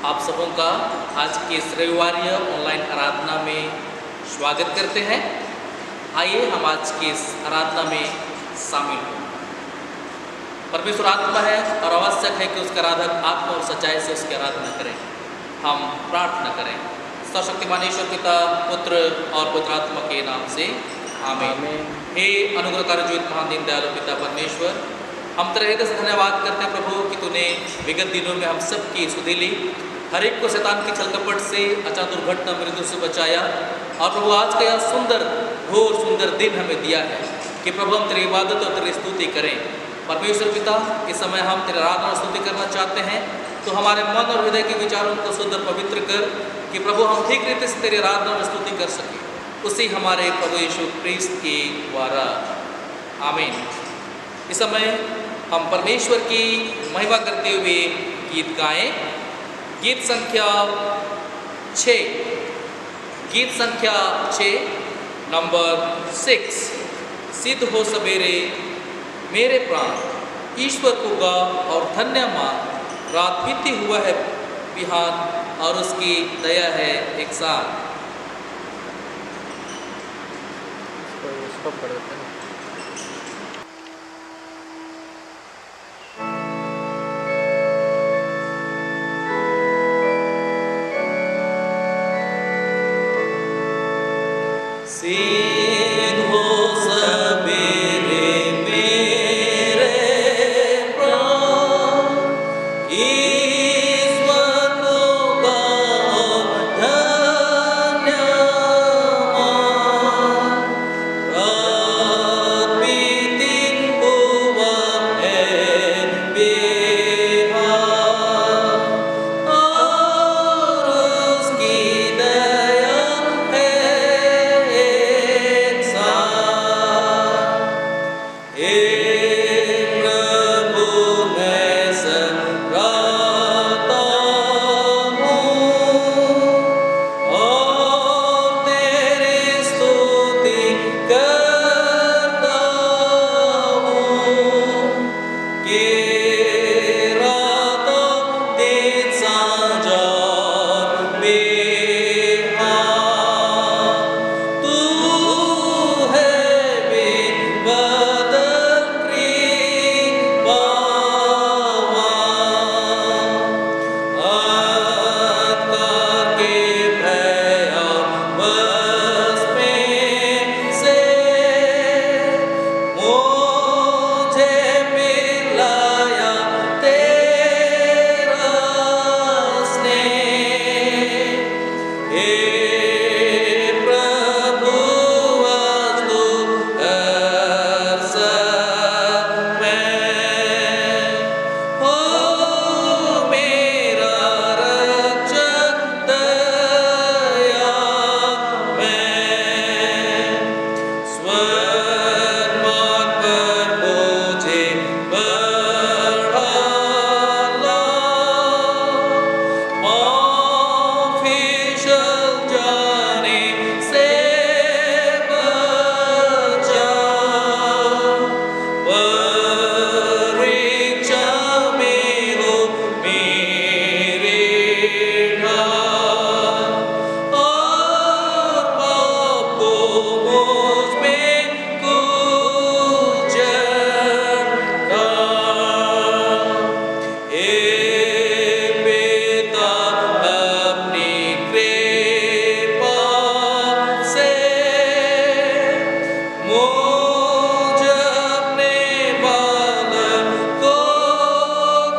आप सबों का आज के इस रविवारीय ऑनलाइन आराधना में स्वागत करते हैं। आइए हम आज की इस आराधना में शामिल हों। परमेश्वर आत्मा है और आवश्यक है कि उसका आराधक आत्मा और सच्चाई से उसकी आराधना करें। हम प्रार्थना करें। सर्वशक्तिमान ईश्वर पिता, पुत्र और पवित्र आत्मा के नाम से आमीन। हे अनुग्रहकारी जीवित महान दीन दयालु पिता परमेश्वर, हम तेरे हृदय से धन्यवाद करते हैं प्रभु कि तूने विगत दिनों में हम सब की सुधि ली, हर एक को शैतान की छल कपट से, अचानक दुर्घटना मृत्यु से बचाया। और प्रभु आज का यह सुंदर घोर सुंदर दिन हमें दिया है कि प्रभु हम तेरी इबादत और तेरी स्तुति करें। परमेश्वर पिता, इस समय हम तेरी आराधना और स्तुति करना चाहते हैं, तो हमारे मन और हृदय के विचारों को शुद्ध और पवित्र कर कि प्रभु हम ठीक रीति से तेरी आराधना और स्तुति कर सकें, उसी हमारे प्रभु यीशु क्रिस्त के द्वारा आमीन। इस समय हम परमेश्वर की महिमा करते हुए गीत गाएं। गीत संख्या 6, गीत संख्या 6 नंबर 6, सिद्ध हो सवेरे मेरे प्राण ईश्वर को गा और धन्य मान, रात बीती हुआ है बिहान और उसकी दया है एक साथ। इसको पढ़ देते हैं। सिद्ध हो सवेरे मेरे प्राण ईश्वर को गाओ धन्य मान, रात बीती हुआ है बिहान और उसकी दया है एक साथ। हे प्रभु मैं सराहता हूँ और तेरी स्तुति करता हूँ कि रातों दिन सांझ और बिहान तू है बेबदल कृपावान। अंधकार के भय और बस में से मुझे मिलाया तेरा स्नेह। हे प्रभु आज तू हर समय हो मेरा रक्षक दया में। स्वर्ग मार्ग पर मुझे बढ़ा ला, पाँव फिसल जाने से बचा। परीक्षा में हो मेरे ढाल और पाप को मुझ में कुचल डाल। हे पिता अपनी कृपा से मुझ अपने बालक को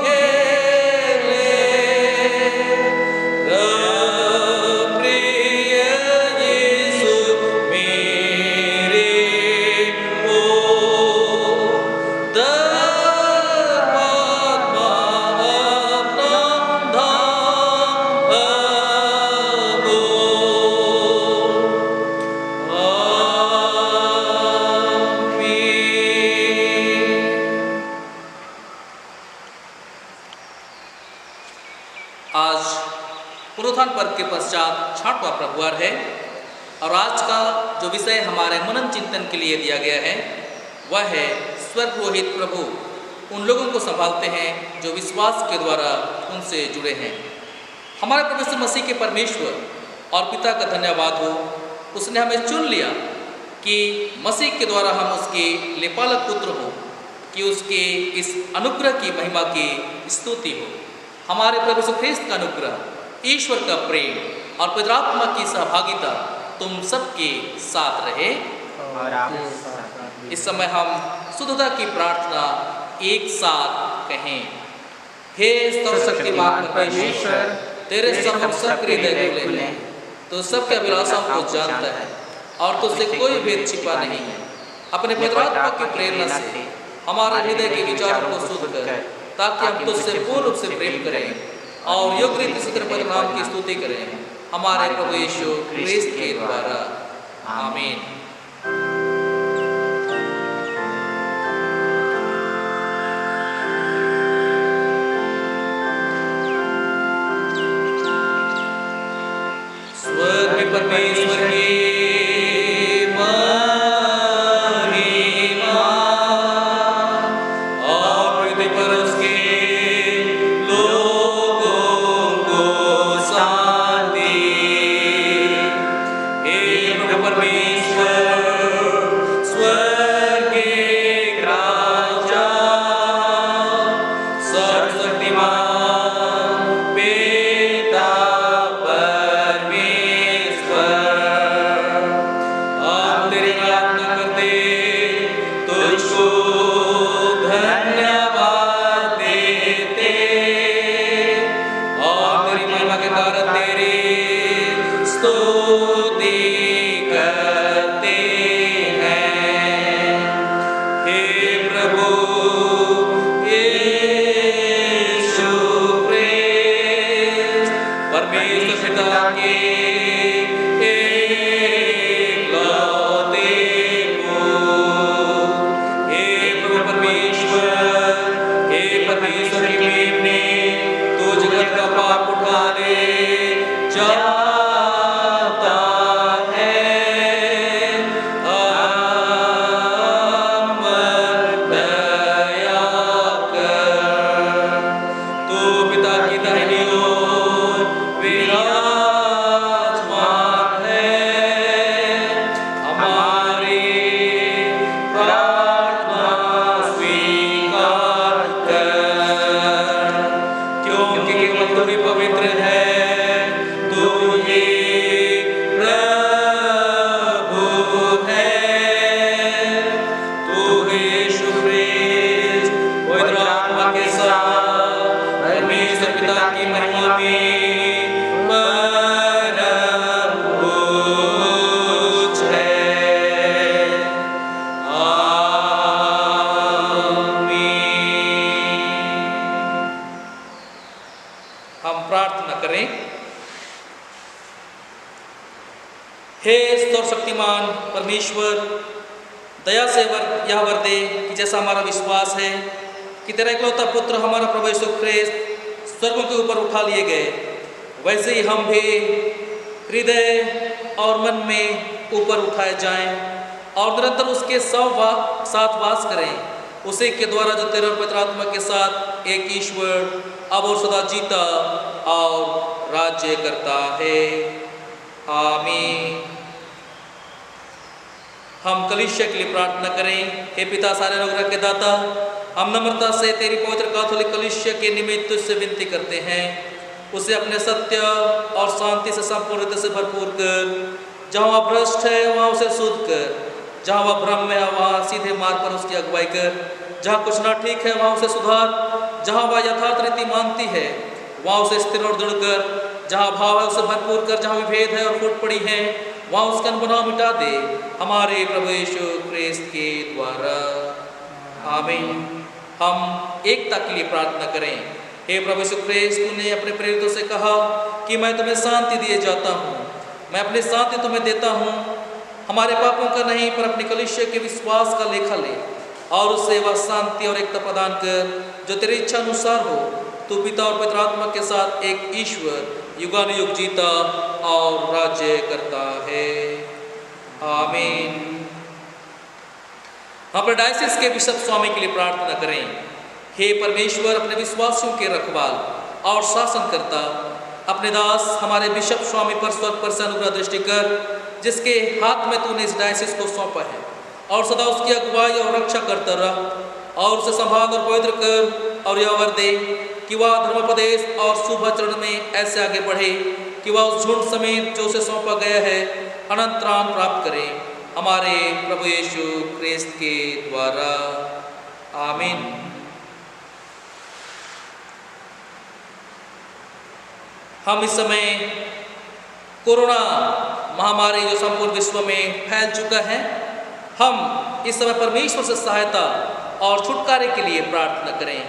घेर ले। प्रिय यीशु मेरे को धर्मात्मा अपना धाम दो। आज पुनरुत्थान पर्व के पश्चात 6वां प्रभुवार है और आज का जो विषय हमारे मनन चिंतन के लिए दिया गया है वह है स्वर्गरोहित प्रभु उन लोगों को संभालते हैं जो विश्वास के द्वारा उनसे जुड़े हैं। हमारे प्रभु यीशु मसीह के परमेश्वर और पिता का धन्यवाद हो, उसने हमें चुन लिया कि मसीह के द्वारा हम उसके लेपालक पुत्र हो, कि उसके इस अनुग्रह की महिमा की स्तुति हो। हमारे प्रभु यीशु ख्रीस्त का अनुग्रह, ईश्वर का प्रेम और पवित्र आत्मा की सहभागिता तुम सबके साथ रहे। और आप इस समय हम शुद्धता की प्रार्थना एक साथ कहें। हे सर्वशक्तिमान परमेश्वर, तेरे सम्मुख सबके हृदय खुले, तो सबके अभिलाषाओं को जानता है और तुझसे कोई भेद छिपा नहीं है। अपने पवित्र आत्मा की प्रेरणा से हमारे हृदय के विचारों को शुद्ध कर, ताकि हम तुझसे पूर्ण रूप से प्रेम करें और योग्य रीति से तेरे पवित्र नाम की स्तुति करें, हमारे प्रभु यीशु ख्रीस्त के द्वारा। आमीन। स्वर्ग में परमेश्वर की महिमा और पृथ्वी पर उसके लोगों को शांति। हे प्रभु परमेश्वर, स्वर्ग के राजा, सर्वशक्तिमान पिता सर्वशक्तिमान परमेश्वर, दया से यह वर दे कि जैसा हमारा विश्वास है कि तेरा इकलौता पुत्र हमारा प्रभु यीशु ख्रीस्त स्वर्गों के ऊपर उठा लिए गए, वैसे ही हम भी हृदय और मन में ऊपर उठाए जाएं और निरंतर उसके साथ वास करें। उसी के द्वारा जो तेरे पवित्र आत्मा के साथ एक ईश्वर अब और सदा जीता और राज्य करता है। आमीन। हम कलीसिया के लिए प्रार्थना करें। हे पिता सारे अनुग्रह के दाता, हम नम्रता से तेरी पवित्र कैथोलिक कलीसिया के निमित्त तुझसे विनती करते हैं, उसे अपने सत्य और शांति से संपूर्ण से भरपूर कर। जहाँ वह भ्रष्ट है वहाँ उसे शुद्ध कर, जहाँ वह भ्रम में है वहाँ सीधे मार्ग पर उसकी अगुवाई कर, जहाँ कुछ ना ठीक है वहाँ उसे सुधार, जहाँ वह यथार्थ रीति मानती है वहाँ उसे स्थिर और दृढ़ कर, जहाँ भाव है उसे भरपूर कर, जहाँ विभेद है और फूट पड़ी है वहाँ उसका अनबनाव मिटा दे, हमारे प्रभु यीशु ख्रीस्त के द्वारा। आमीन। हम एकता के लिए प्रार्थना करें। हे प्रभु यीशु ख्रीस्त, तूने अपने प्रेरितों से कहा कि मैं तुम्हें शांति दिए जाता हूँ, मैं अपनी शांति तुम्हें देता हूँ। हमारे पापों का नहीं पर अपनी कलीसिया के विश्वास का लेखा ले और उससे वह शांति और एकता प्रदान कर जो तेरी इच्छा अनुसार हो। तू पिता और पवित्र आत्मा के साथ एक ईश्वर युगानुयुग जीता और राज्य करता है। आमीन। हम अपने डायसिस के बिशप स्वामी के लिए प्रार्थना करें। हे परमेश्वर, अपने विश्वासियों के रखवाल और शासन करता, अपने दास हमारे बिशप स्वामी पर स्वर्ग पर से अनुग्रह दृष्टि कर, जिसके हाथ में तूने इस डायसिस को सौंपा है, और सदा उसकी अगुवाई और रक्षा करता रह और उसे संभाल और पवित्र कर, और यह वर दे कि वह धर्मोपदेश और शुभाचरण में ऐसे आगे बढ़े कि वह उस झुंड समेत जो उसे सौंपा गया है अनंत त्राण प्राप्त करे, हमारे प्रभु यीशु क्रिस्त के द्वारा। आमीन। हम इस समय कोरोना महामारी जो संपूर्ण विश्व में फैल चुका है, हम इस समय परमेश्वर से सहायता और छुटकारे के लिए प्रार्थना करें।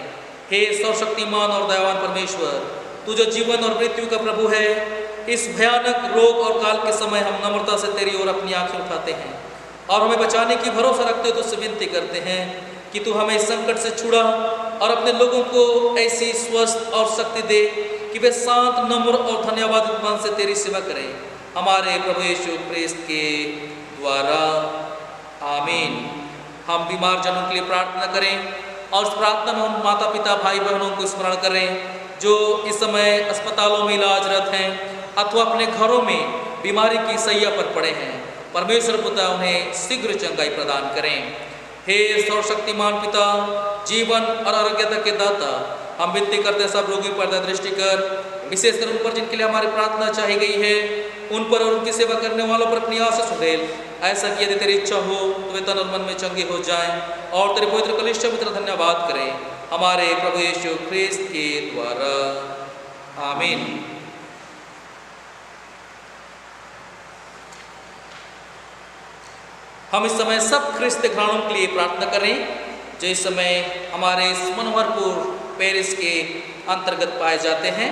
हे सर्वशक्तिमान और दयावान परमेश्वर, तू जो जीवन और मृत्यु का प्रभु है, इस भयानक रोग और काल के समय हम नम्रता से तेरी ओर अपनी आंखें उठाते हैं और हमें बचाने की भरोसा रखते हुए तुझसे विनती करते हैं कि तू हमें इस संकट से छुड़ा और अपने लोगों को ऐसी स्वस्थ और शक्ति दे कि वे शांत, नम्र और धन्यवादित मन से तेरी सेवा करें, हमारे प्रभु यीशु क्रिस्त के द्वारा। आमीन। हम बीमार जनों के लिए प्रार्थना करें और उस प्रार्थना में हम माता पिता भाई बहनों को स्मरण करें जो इस समय अस्पतालों में इलाजरत हैं अथवा अपने घरों में बीमारी की सैया पर पड़े हैं। परमेश्वर पिता उन्हें शीघ्र चंगाई प्रदान करें। हे सर्वशक्तिमान पिता, जीवन और आरोग्यता के दाता, हम विनती करते हैं सब रोगी पर दृष्टि कर, विशेषकर उन पर जिनके लिए हमारी प्रार्थना चाही गई है, उन पर और उनकी सेवा करने वालों पर अपनी आशीष उड़ेल। ऐसा कि यदि तेरी इच्छा हो तो वे तन और मन में चंगे हो जाएं और तेरे पवित्र कलीसिया में तेरा धन्यवाद करें, हमारे प्रभु यीशु क्रिस्त के द्वारा। आमीन। हम इस समय सब ख्रिस्त घरानों के लिए प्रार्थना करें जो इस समय हमारे मनोहरपुर पेरिस के अंतर्गत पाए जाते हैं।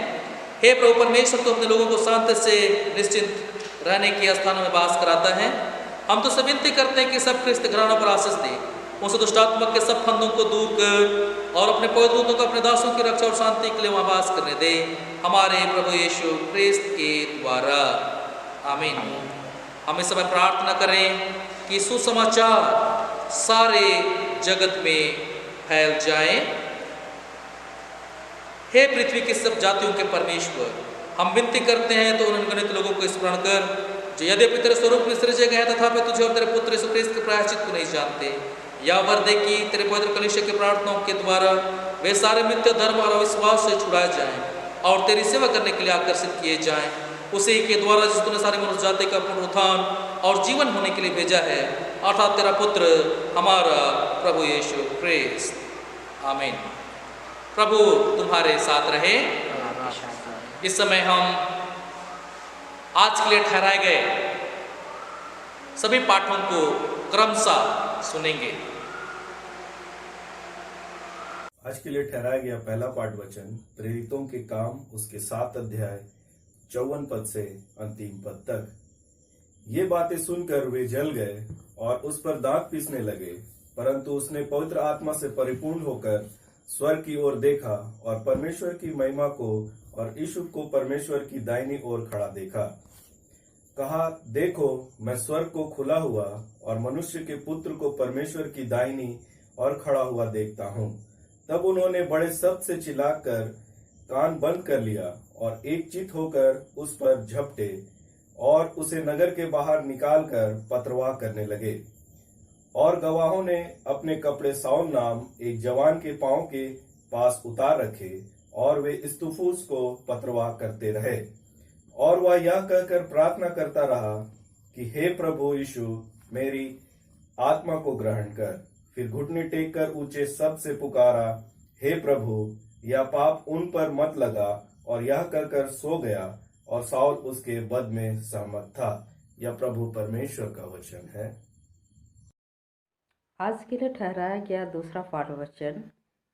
हे प्रभु परमेश्वर, तो अपने लोगों को शांति से निश्चिंत रहने के स्थानों में वास कराता है। हम तो सब विनती करते हैं कि सब ख्रिस्त घरानों पर आशीष दे, उनसे दुष्टात्मक के सब फंदों को दूर कर और अपने पवित्र दूतों को अपने दासों की रक्षा और शांति के लिए वहाँ वास करने दे, हमारे प्रभु यीशु क्रिस्त के द्वारा। आमीन। हम इस समय प्रार्थना करें कि सुसमाचार सारे जगत में फैल जाए। हे पृथ्वी की सब जातियों के परमेश्वर, हम विनती करते हैं तो उन अनगिनत लोगों को स्मरण कर जो यद्यपि तेरे स्वरूप में सृजे गए तथापि तुझे और तेरे पुत्र यीशु क्रिस्त के प्रायश्चित को नहीं जानते। या वर दे कि तेरे पवित्र कलीसिया के प्रार्थनाओं के द्वारा वे सारे मिथ्या धर्म और अविश्वास से छुड़ाए जाएं और तेरी सेवा करने के लिए आकर्षित किए जाएं, उसी के द्वारा जिस तूने सारी मनुष्य जाति का पुनरुत्थान और जीवन होने के लिए भेजा है, अर्थात तेरा पुत्र हमारा प्रभु यीशु क्रिस्त। आमीन। प्रभु तुम्हारे साथ रहे। इस समय हम आज के लिए ठहराए गए सभी पाठों को क्रमशः सुनेंगे। आज के लिए ठहराया गया पहला पाठ वचन प्रेरितों के काम उसके 7 अध्याय 54 पद से अंतिम पद तक। ये बातें सुनकर वे जल गए और उस पर दांत पीसने लगे, परंतु उसने पवित्र आत्मा से परिपूर्ण होकर स्वर्ग की ओर देखा और परमेश्वर की महिमा को और यीशु को परमेश्वर की दाहिनी ओर खड़ा देखा। कहा, देखो मैं स्वर्ग को खुला हुआ और मनुष्य के पुत्र को परमेश्वर की दाहिनी ओर खड़ा हुआ देखता हूँ। तब उन्होंने बड़े शब्द से चिल्लाकर कान बंद कर लिया और एक चित होकर उस पर झपटे और उसे नगर के बाहर निकालकर पथरवाह करने लगे। और गवाहों ने अपने कपड़े साउल नाम एक जवान के पांव के पास उतार रखे और वे स्तुफूस को पथरवाह करते रहे। और वह यह कहकर प्रार्थना करता रहा कि हे प्रभु यीशु, मेरी आत्मा को ग्रहण कर। फिर घुटने टेक कर ऊंचे शब्द से पुकारा, हे प्रभु, यह पाप उन पर मत लगा। और यह कहकर सो गया और साउल उसके वध में सहमत था। यह प्रभु परमेश्वर का वचन है। आज के लिए ठहराया गया दूसरा पाठ वचन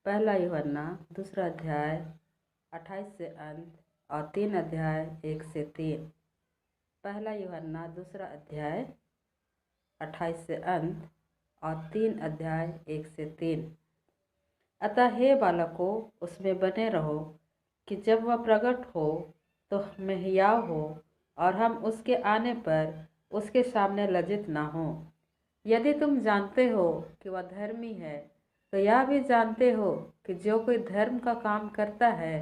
पहला यूहन्ना 2 अध्याय 28 से अंत और 3 अध्याय 1 से 3। पहला यूहन्ना 2 अध्याय 28 से अंत और 3 अध्याय 1 से 3। अतः हे बालकों, उसमें बने रहो कि जब वह प्रकट हो तो हमें हियाव हो और हम उसके आने पर उसके सामने लज्जित ना हो। यदि तुम जानते हो कि वह धर्मी है तो यह भी जानते हो कि जो कोई धर्म का काम करता है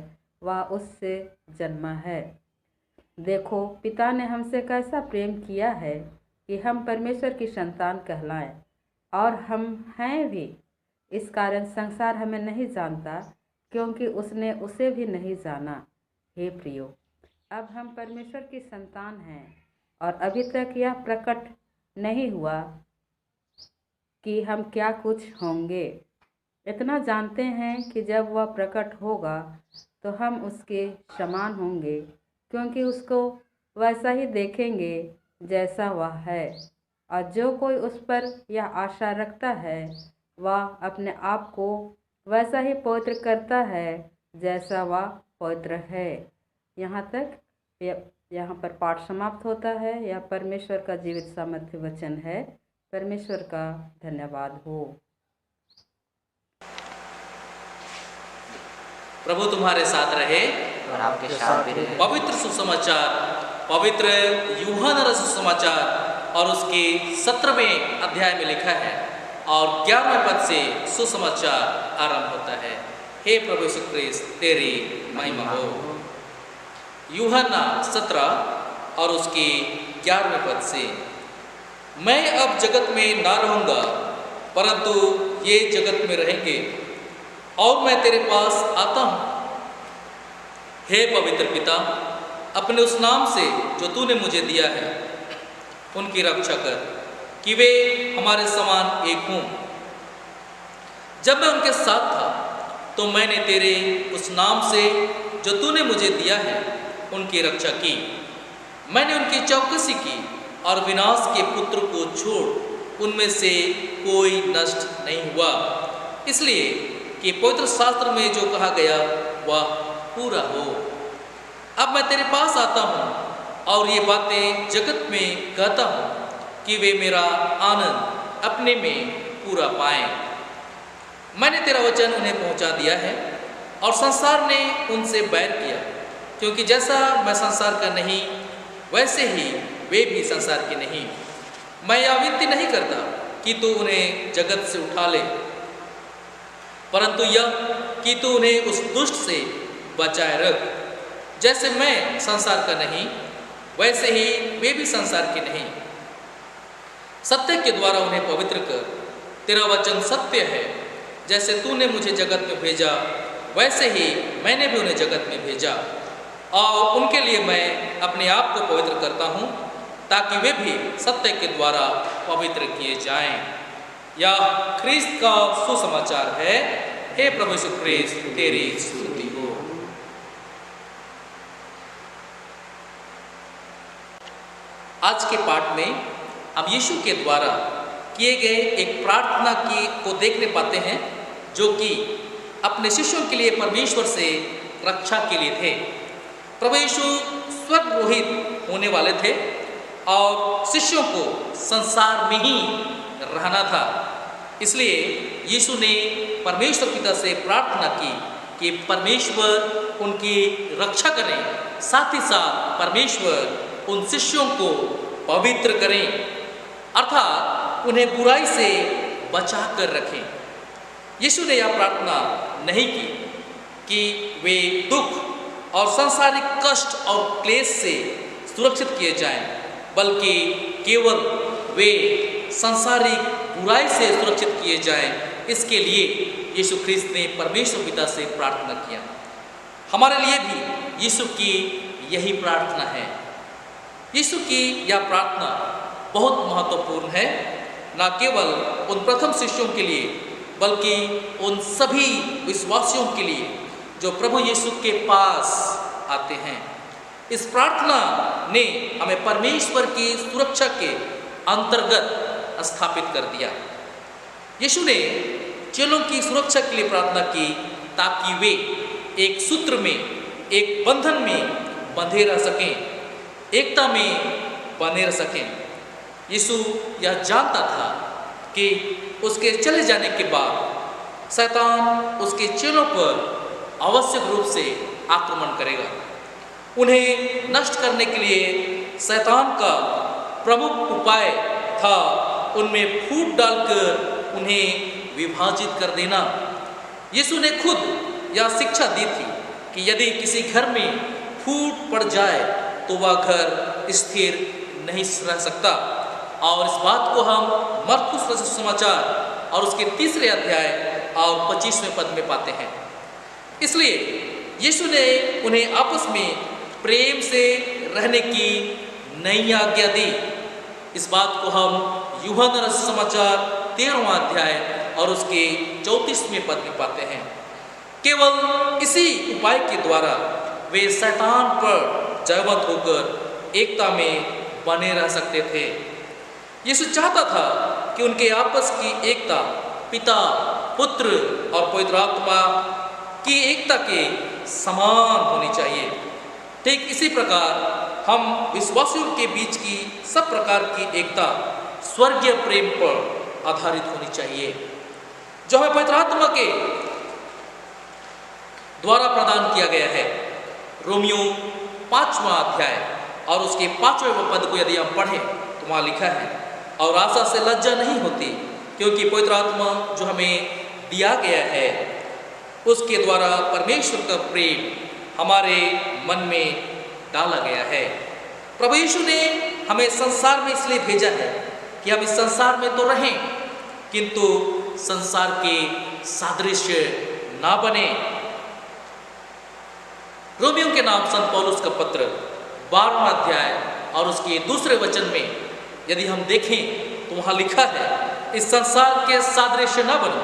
वह उससे जन्मा है। देखो, पिता ने हमसे कैसा प्रेम किया है कि हम परमेश्वर की संतान कहलाएं, और हम हैं भी। इस कारण संसार हमें नहीं जानता, क्योंकि उसने उसे भी नहीं जाना। हे प्रियो, अब हम परमेश्वर की संतान हैं, और अभी तक यह प्रकट नहीं हुआ कि हम क्या कुछ होंगे। इतना जानते हैं कि जब वह प्रकट होगा तो हम उसके समान होंगे, क्योंकि उसको वैसा ही देखेंगे जैसा वह है। और जो कोई उस पर यह आशा रखता है, वह अपने आप को वैसा ही पवित्र करता है जैसा वह पवित्र है। यहाँ तक यहाँ पर पाठ समाप्त होता है। यह परमेश्वर का जीवित सामर्थ्य वचन है। परमेश्वर का धन्यवाद हो। प्रभु तुम्हारे साथ रहे और आपके साथ भी रहे। पवित्र सुसमाचार, पवित्र यूहन्ना रचित सुसमाचार और उसके 17वें अध्याय में लिखा है और 11वें पद से सुसमाचार आरंभ होता है। हे प्रभु यीशु ख्रीस्त, तेरी महिमा हो। यूहन्ना 17 और उसके 11वें पद से, मैं अब जगत में ना रहूँगा, परंतु ये जगत में रहेंगे, और मैं तेरे पास आता हूँ। हे पवित्र पिता, अपने उस नाम से जो तूने मुझे दिया है उनकी रक्षा कर, कि वे हमारे समान एक हों। जब मैं उनके साथ था तो मैंने तेरे उस नाम से जो तूने मुझे दिया है उनकी रक्षा की। मैंने उनकी चौकसी की और विनाश के पुत्र को छोड़ उनमें से कोई नष्ट नहीं हुआ, इसलिए कि पवित्र शास्त्र में जो कहा गया वह पूरा हो। अब मैं तेरे पास आता हूँ और ये बातें जगत में कहता हूँ कि वे मेरा आनंद अपने में पूरा पाएं। मैंने तेरा वचन उन्हें पहुँचा दिया है और संसार ने उनसे बैर किया, क्योंकि जैसा मैं संसार का नहीं वैसे ही वे भी संसार के नहीं। मैं यह विनती नहीं करता कि तू उन्हें जगत से उठा ले, परंतु यह कि तू उन्हें उस दुष्ट से बचाए रख। जैसे मैं संसार का नहीं वैसे ही वे भी संसार के नहीं। सत्य के द्वारा उन्हें पवित्र कर। तेरा वचन सत्य है। जैसे तूने मुझे जगत में भेजा वैसे ही मैंने भी उन्हें जगत में भेजा, और उनके लिए मैं अपने आप को पवित्र करता हूँ, ताकि वे भी सत्य के द्वारा पवित्र किए जाएं। यह ख्रीस्त का सुसमाचार है। हे प्रभु यीशु ख्रीस्त, तेरी स्तुति हो। आज के पाठ में हम यीशु के द्वारा किए गए एक प्रार्थना को देखने पाते हैं, जो कि अपने शिष्यों के लिए परमेश्वर से रक्षा के लिए थे। प्रभु यीशु स्वर्गरोहित होने वाले थे और शिष्यों को संसार में ही रहना था। इसलिए यीशु ने परमेश्वर पिता से प्रार्थना की कि परमेश्वर उनकी रक्षा करें, साथ ही साथ परमेश्वर उन शिष्यों को पवित्र करें, अर्थात उन्हें बुराई से बचा कर रखें। यीशु ने यह प्रार्थना नहीं की कि वे दुख और सांसारिक कष्ट और क्लेश से सुरक्षित किए जाएं, बल्कि केवल वे सांसारिक बुराई से सुरक्षित किए जाएं। इसके लिए यीशु ख्रीस्त ने परमेश्वर पिता से प्रार्थना किया। हमारे लिए भी यीशु की यही प्रार्थना है। यीशु की यह प्रार्थना बहुत महत्वपूर्ण है, न केवल उन प्रथम शिष्यों के लिए बल्कि उन सभी विश्वासियों के लिए जो प्रभु यीशु के पास आते हैं। इस प्रार्थना ने हमें परमेश्वर की सुरक्षा के अंतर्गत स्थापित कर दिया। यीशु ने चेलों की सुरक्षा के लिए प्रार्थना की, ताकि वे एक सूत्र में, एक बंधन में बंधे रह सकें, एकता में बने रह सकें। यीशु यह जानता था कि उसके चले जाने के बाद शैतान उसके चेलों पर आवश्यक रूप से आक्रमण करेगा। उन्हें नष्ट करने के लिए शैतान का प्रमुख उपाय था उनमें फूट डालकर उन्हें विभाजित कर देना। यीशु ने खुद यह शिक्षा दी थी कि यदि किसी घर में फूट पड़ जाए तो वह घर स्थिर नहीं रह सकता। और इस बात को हम मरकुस रचित सुसमाचार और उसके 3 अध्याय और 25वें पद में पाते हैं। इसलिए यीशु ने उन्हें आपस में प्रेम से रहने की नई आज्ञा दी। इस बात को हम यूहन्ना रचित सुसमाचार 13वां अध्याय और उसके 34वें पद में पाते हैं। केवल इसी उपाय के द्वारा वे शैतान पर जयवंत होकर एकता में बने रह सकते थे। यीशु चाहता था कि उनके आपस की एकता पिता, पुत्र और पवित्र आत्मा की एकता के समान होनी चाहिए। ठीक इसी प्रकार हम विश्वासियों के बीच की सब प्रकार की एकता स्वर्गीय प्रेम पर आधारित होनी चाहिए, जो हमें पवित्र आत्मा के द्वारा प्रदान किया गया है। रोमियो 5वां अध्याय और उसके 5वें पद को यदि हम पढ़ें तो वहाँ लिखा है, और आशा से लज्जा नहीं होती, क्योंकि पवित्र आत्मा जो हमें दिया गया है उसके द्वारा परमेश्वर का प्रेम हमारे मन में डाला गया है। प्रभु यीशु ने हमें संसार में इसलिए भेजा है कि हम इस संसार में तो रहें, किंतु संसार के सादृश्य ना बने। रोमियो के नाम संत पौलुस का पत्र 12वां अध्याय और उसके 2 वचन में यदि हम देखें तो वहाँ लिखा है, इस संसार के सादृश्य न बनो,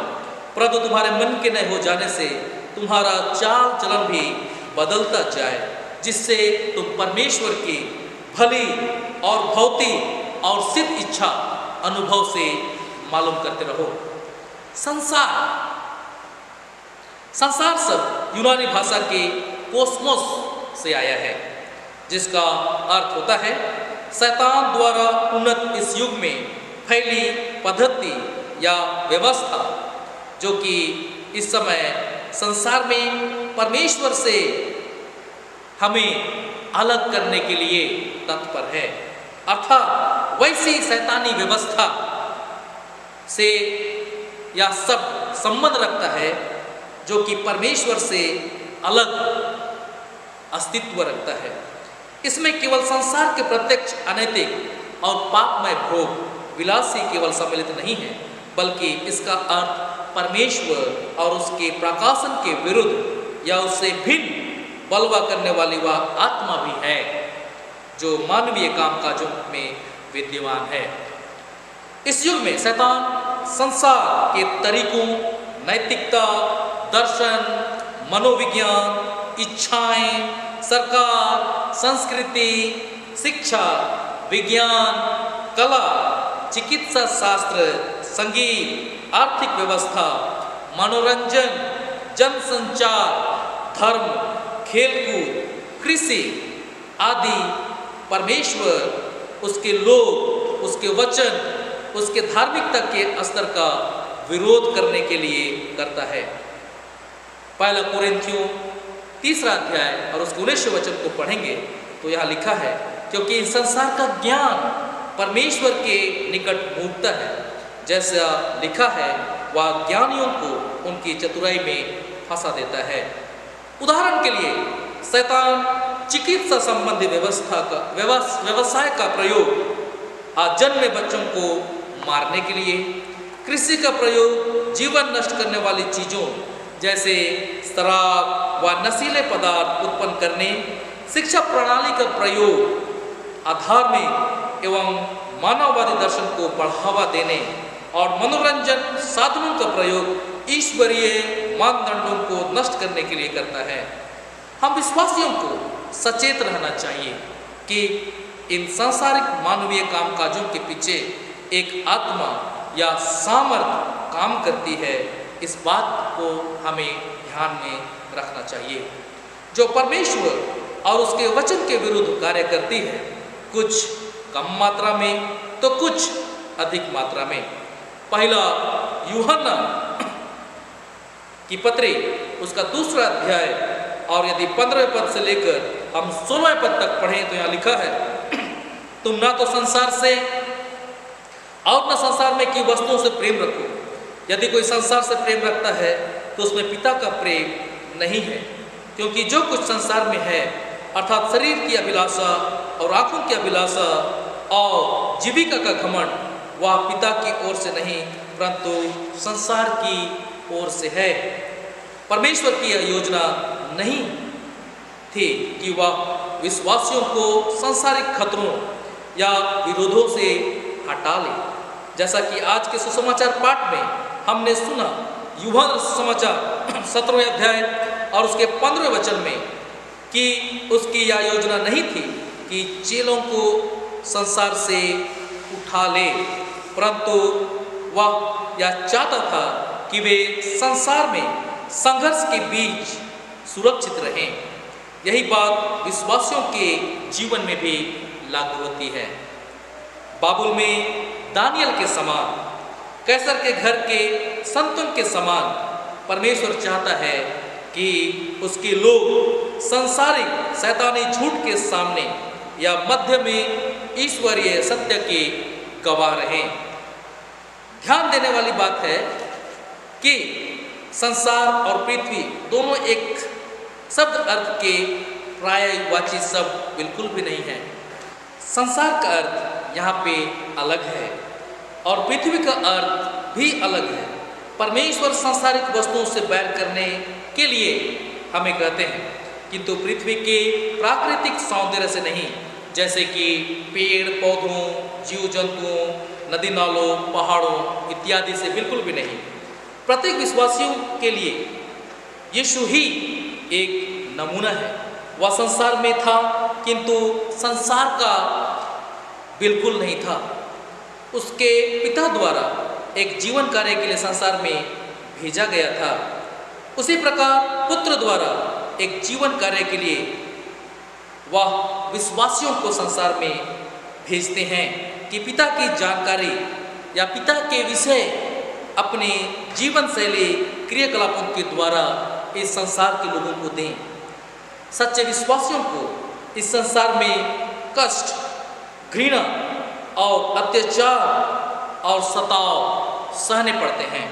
परंतु तुम्हारे मन के नए हो जाने से तुम्हारा चाल चलन भी बदलता जाए, जिससे तुम परमेश्वर की भली और भौतिक और सिद्ध इच्छा अनुभव से मालूम करते रहो। संसार शब्द यूनानी भाषा के कोस्मोस से आया है, जिसका अर्थ होता है शैतान द्वारा उन्नत इस युग में फैली पद्धति या व्यवस्था, जो कि इस समय संसार में परमेश्वर से हमें अलग करने के लिए तत्पर है। अर्थात वैसी शैतानी व्यवस्था से यह सब संबंध रखता है जो कि परमेश्वर से अलग अस्तित्व रखता है। इसमें केवल संसार के प्रत्यक्ष अनैतिक और पापमय भोग विलासी केवल सम्मिलित नहीं है, बल्कि इसका अर्थ परमेश्वर और उसके प्रकाशन के विरुद्ध या उससे भिन्न बलवा करने वाली वह आत्मा भी है जो मानवीय कामकाजों में विद्यमान है। इस युग में शैतान संसार के तरीकों, नैतिकता, दर्शन, मनोविज्ञान, इच्छाएं, सरकार, संस्कृति, शिक्षा, विज्ञान, कला, चिकित्सा शास्त्र, संगीत, आर्थिक व्यवस्था, मनोरंजन, जनसंचार, धर्म, खेलकूद, कृषि आदि परमेश्वर, उसके लोग, उसके वचन, उसके धार्मिकता के स्तर का विरोध करने के लिए करता है। पहला कुरिन्थियों 3 अध्याय और उसके 19 वचन को पढ़ेंगे तो यहाँ लिखा है, क्योंकि इस संसार का ज्ञान परमेश्वर के निकट मूर्खता है, जैसा लिखा है वह ज्ञानियों को उनकी चतुराई में फंसा देता है। उदाहरण के लिए शैतान चिकित्सा संबंधी व्यवसाय का प्रयोग अजन्मे बच्चों को मारने के लिए, कृषि का प्रयोग जीवन नष्ट करने वाली चीज़ों जैसे शराब व नशीले पदार्थ उत्पन्न करने, शिक्षा प्रणाली का प्रयोग अधार्मिक एवं मानववादी दर्शन को बढ़ावा देने और मनोरंजन साधनों का प्रयोग ईश्वरीय मानदंडों को नष्ट करने के लिए करता है। हम विश्वासियों को सचेत रहना चाहिए कि इन सांसारिक मानवीय कामकाजों के पीछे एक आत्मा या सामर्थ्य काम करती है। इस बात को हमें ध्यान में रखना चाहिए, जो परमेश्वर और उसके वचन के विरुद्ध कार्य करती है, कुछ कम मात्रा में तो कुछ अधिक मात्रा में। पहला यूहन्ना की पत्री उसका 2 अध्याय और यदि 15वें पद से लेकर हम 16वें पद तक पढ़ें तो यहाँ लिखा है, तुम ना तो संसार से और न संसार में की वस्तुओं से प्रेम रखो। यदि कोई संसार से प्रेम रखता है तो उसमें पिता का प्रेम नहीं है। क्योंकि जो कुछ संसार में है अर्थात शरीर की अभिलाषा और आंखों की अभिलाषा और जीविका का घमंड वह पिता की ओर से नहीं परंतु संसार की ओर से है। परमेश्वर की यह योजना नहीं थी कि वह विश्वासियों को सांसारिक खतरों या विरोधों से हटा ले, जैसा कि आज के सुसमाचार पाठ में हमने सुना। यूहन्ना सुसमाचार 17वें अध्याय और उसके 15वें वचन में कि उसकी यह योजना नहीं थी कि चेलों को संसार से उठा ले, परंतु वह यह चाहता था कि वे संसार में संघर्ष के बीच सुरक्षित रहें। यही बात विश्वासियों के जीवन में भी लागू होती है। बाबुल में दानियल के समान, कैसर के घर के संतों के समान परमेश्वर चाहता है कि उसके लोग संसारिक शैतानी झूठ के सामने या मध्य में ईश्वरीय सत्य के गवाह रहें। ध्यान देने वाली बात है कि संसार और पृथ्वी दोनों एक शब्द अर्थ के पर्यायवाची शब्द बिल्कुल भी नहीं है। संसार का अर्थ यहाँ पे अलग है और पृथ्वी का अर्थ भी अलग है। परमेश्वर सांसारिक वस्तुओं से बैर करने के लिए हमें कहते हैं, किंतु पृथ्वी के प्राकृतिक सौंदर्य से नहीं, जैसे कि पेड़ पौधों, जीव जंतुओं, नदी नालों, पहाड़ों इत्यादि से बिल्कुल भी नहीं। प्रत्येक विश्वासियों के लिए यीशु ही एक नमूना है। वह संसार में था किंतु संसार का बिल्कुल नहीं था। उसके पिता द्वारा एक जीवन कार्य के लिए संसार में भेजा गया था। उसी प्रकार पुत्र द्वारा एक जीवन कार्य के लिए वह विश्वासियों को संसार में भेजते हैं कि पिता की जानकारी या पिता के विषय अपने जीवन शैली क्रियाकलापों के द्वारा इस संसार के लोगों को दें। सच्चे विश्वासियों को इस संसार में कष्ट, घृणा और अत्याचार और सताव सहने पड़ते हैं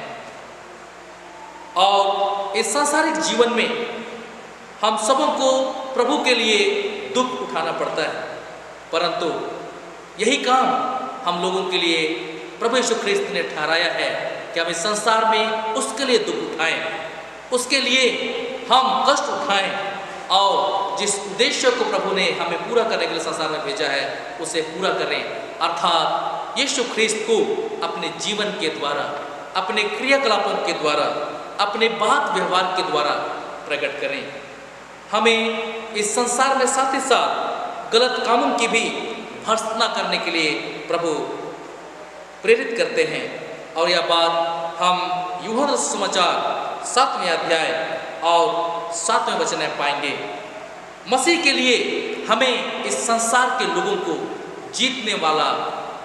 और इस सांसारिक जीवन में हम सबों को प्रभु के लिए दुख उठाना पड़ता है, परंतु यही काम हम लोगों के लिए प्रभु यीशु ख्रिस्त ने ठहराया है कि हम इस संसार में उसके लिए दुख उठाएं, उसके लिए हम कष्ट उठाएं और जिस उद्देश्य को प्रभु ने हमें पूरा करने के लिए संसार में भेजा है उसे पूरा करें, अर्थात यीशु ख्रिस्त को अपने जीवन के द्वारा, अपने क्रियाकलापों के द्वारा, अपने बात व्यवहार के द्वारा प्रकट करें। हमें इस संसार में साथ ही साथ गलत कामों की भी भर्त्सना करने के लिए प्रभु प्रेरित करते हैं और यह बात हम यूहन्ना सुसमाचार 7वें अध्याय और 7वें वचन में पाएंगे। मसीह के लिए हमें इस संसार के लोगों को जीतने वाला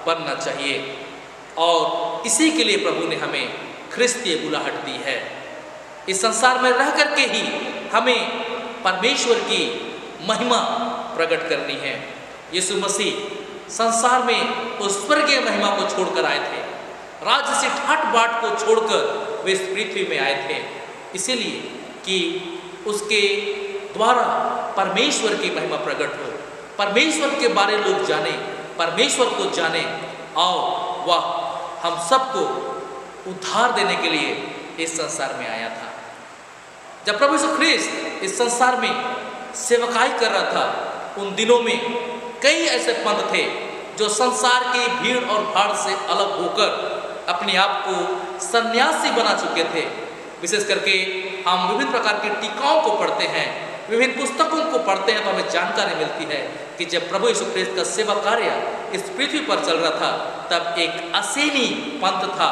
बनना चाहिए और इसी के लिए प्रभु ने हमें ख्रिस्तीय बुलाहट दी है। इस संसार में रह करके ही हमें परमेश्वर की महिमा प्रकट करनी है। यीशु मसीह संसार में उस स्वर्गीय महिमा को छोड़कर आए थे, राज्य से ठाट बाट को छोड़कर वे इस पृथ्वी में आए थे, इसीलिए कि उसके द्वारा परमेश्वर की महिमा प्रकट हो, परमेश्वर के बारे लोग जाने, परमेश्वर को जाने और वह हम सबको उद्धार देने के लिए इस संसार में आया था। जब प्रभु यीशु ख्रिस्त इस संसार में सेवकाई कर रहा था, उन दिनों में कई ऐसे पंथ थे जो संसार की भीड़ और भाड़ से अलग होकर अपने आप को सन्यासी बना चुके थे। विशेष करके हम विभिन्न प्रकार की टीकाओं को पढ़ते हैं, विभिन्न पुस्तकों को पढ़ते हैं तो हमें जानकारी मिलती है कि जब प्रभु यीशु ख्रिस्त का सेवा कार्य इस पृथ्वी पर चल रहा था तब एक असेनी पंथ था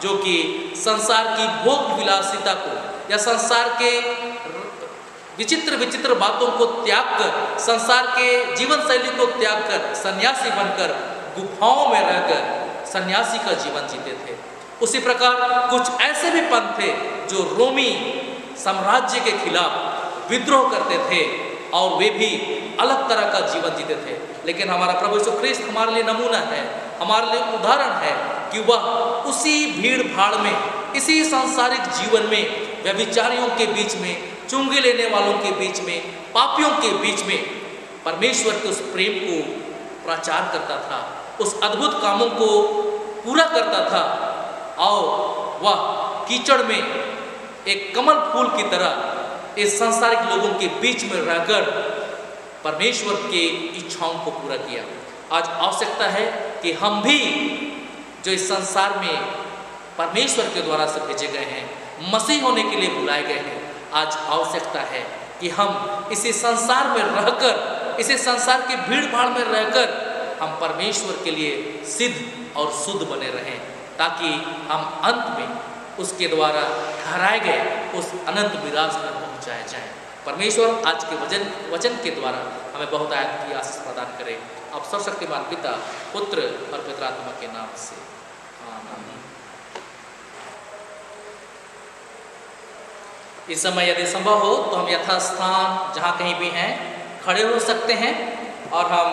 जो कि संसार की भोग विलासिता को या संसार के विचित्र विचित्र बातों को त्याग कर, संसार के जीवन शैली को त्याग कर सन्यासी बनकर गुफाओं में रहकर सन्यासी का जीवन जीते थे। उसी प्रकार कुछ ऐसे भी पंथ थे जो रोमी साम्राज्य के खिलाफ विद्रोह करते थे और वे भी अलग तरह का जीवन जीते थे। लेकिन हमारा प्रभु यीशु ख्रिस्त हमारे लिए नमूना है, हमारे लिए उदाहरण है कि वह उसी भीड़ भाड़ में, इसी सांसारिक जीवन में व्यभिचारियों के बीच में, चुंगी लेने वालों के बीच में, पापियों के बीच में परमेश्वर के उस प्रेम को प्रचार करता था, उस अद्भुत कामों को पूरा करता था और वह कीचड़ में एक कमल फूल की तरह इस सांसारिक लोगों के बीच में रहकर परमेश्वर के इच्छाओं को पूरा किया। आज आवश्यकता है कि हम भी जो इस संसार में परमेश्वर के द्वारा से भेजे गए हैं, मसीह होने के लिए बुलाए गए हैं, आज आवश्यकता है कि हम इसी संसार में रहकर, इसी संसार की भीड़ भाड़ में रहकर हम परमेश्वर के लिए सिद्ध और शुद्ध बने रहें, ताकि हम अंत में उसके द्वारा ठहराए गए उस अनंत विराज में पहुंचाए जाएं। परमेश्वर आज के वचन के द्वारा हमें बहुत आयत की आशीष प्रदान करे। अब सर्वशक्तिमान पिता, पुत्र और पवित्र आत्मा के नाम से आमीन। इस समय यदि संभव हो तो हम यथास्थान जहाँ कहीं भी हैं खड़े हो सकते हैं और हम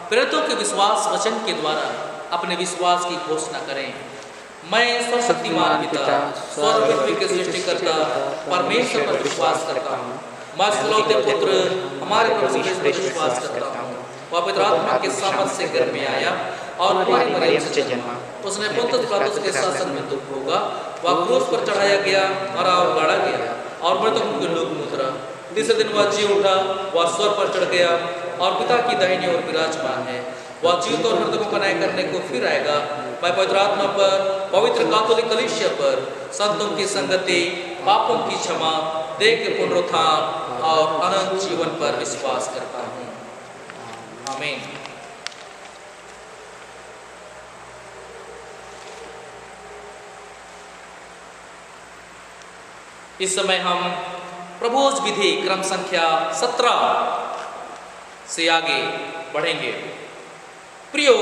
प्रेरितों के विश्वास वचन के द्वारा अपने विश्वास की घोषणा करें। मैं सर्वशक्तिमान पिता, स्वर्ग पृथ्वी के सृष्टिकर्ता परमेश्वर पर विश्वास करता हूँ। मैं इकलौते पुत्र हमारे प्रभु यीशु पर विश्वास करता हूँ। वह पवित्र आत्मा के सामर्थ से गर्भ में आया और कुमारी मरियम से जन्मा। उसने पुंतुस पिलातुस के शासन में दुख भोगा, वह क्रूस पर चढ़ाया गया, मरा और गाड़ा गया और मृतकों के लोक में उतरा। तीसरे दिन वह जी उठा, वह स्वर्ग पर चढ़ गया और पिता की दाहिनी ओर विराजमान है। वह जीवित और मृतकों का न्याय करने को फिर आएगा। मैं पवित्र आत्मा पर, पवित्र कैथोलिक कलीसिया पर, संतों की संगति, पापों की क्षमा, देह के पुनरुत्थान और अनंत जीवन पर विश्वास करता हूँ। आमीन। इस समय हम प्रभोज विधि क्रम संख्या 17 से आगे बढ़ेंगे। प्रियो,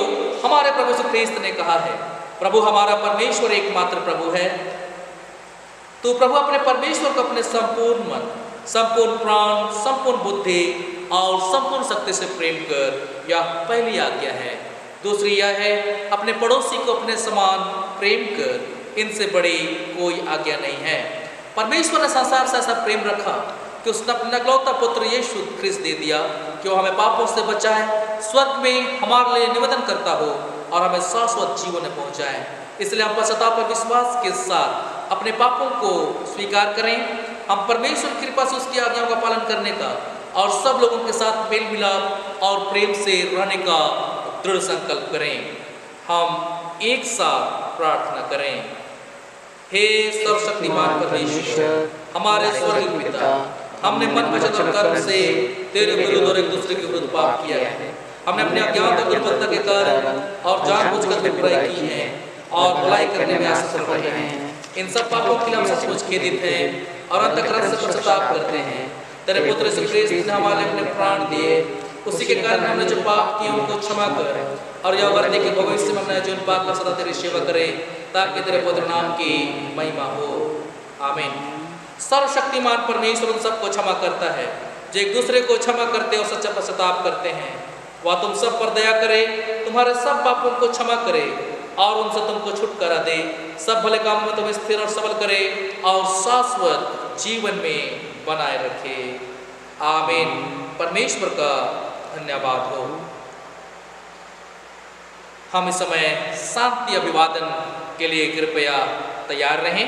हमारे प्रभु यीशु ख्रीस्त ने कहा है, प्रभु हमारा परमेश्वर एकमात्र प्रभु है। तो प्रभु अपने परमेश्वर को अपने संपूर्ण मन, संपूर्ण प्राण, संपूर्ण बुद्धि और संपूर्ण शक्ति से प्रेम कर, यह पहली आज्ञा है। दूसरी यह है, अपने पड़ोसी को अपने समान प्रेम कर। इनसे बड़ी कोई आज्ञा नहीं है। परमेश्वर ने संसार से ऐसा प्रेम रखा कि उसने अपना इकलौता पुत्र यीशु ख्रीस्त दे दिया कि वो हमें पापों से बचाए, स्वर्ग में हमारे लिए निवेदन करता हो और हमें शाश्वत जीवन में पहुंचाए। इसलिए हम पश्चाताप और विश्वास के साथ अपने पापों को स्वीकार करें। हम परमेश्वर की कृपा से उसकी आज्ञाओं का पालन करने का और सब लोगों के साथ मेल मिलाप और प्रेम से रहने का दृढ़ संकल्प करें। हम एक साथ प्रार्थना करें। हे सर्वशक्तिमान परमेश्वर, हमारे स्वर्गीय पिता, हमने मन वचन और कर्म से तेरे विरुद्ध और एक दूसरे के विरुद्ध पाप किया है। हमने अपने अज्ञान और दुर्बलता के कारण और जानबूझकर बुराई की है और भलाई करने में असफल रहे हैं। इन सब पापों के लिए हम सचमुच खेदित हैं और अंतःकरण से पश्चाताप करते हैं। तेरे पुत्र यीशु ख्रीस्त ने हमारे अपने प्राण दिए, उसी के कारण हमने जो पाप किए उनको क्षमा कर और यह वरने के भविष्य में हमने जो पाप कर सदा तेरी सेवा करे, ताकि तेरे पवित्र नाम की महिमा हो। आमीन। सर्वशक्तिमान परमेश्वर उन सबको क्षमा करता है जो एक दूसरे को क्षमा करते और सच्चा पश्चाताप करते हैं। वह तुम सब पर दया करे, तुम्हारे सब पापों को क्षमा करे और उनसे तुमको छुटकारा दे, सब भले काम में तुम्हें स्थिर और सबल करे और शाश्वत जीवन में बनाए रखे। आमीन। परमेश्वर का धन्यवाद हो। हम इस समय शांति अभिवादन के लिए कृपया तैयार रहें।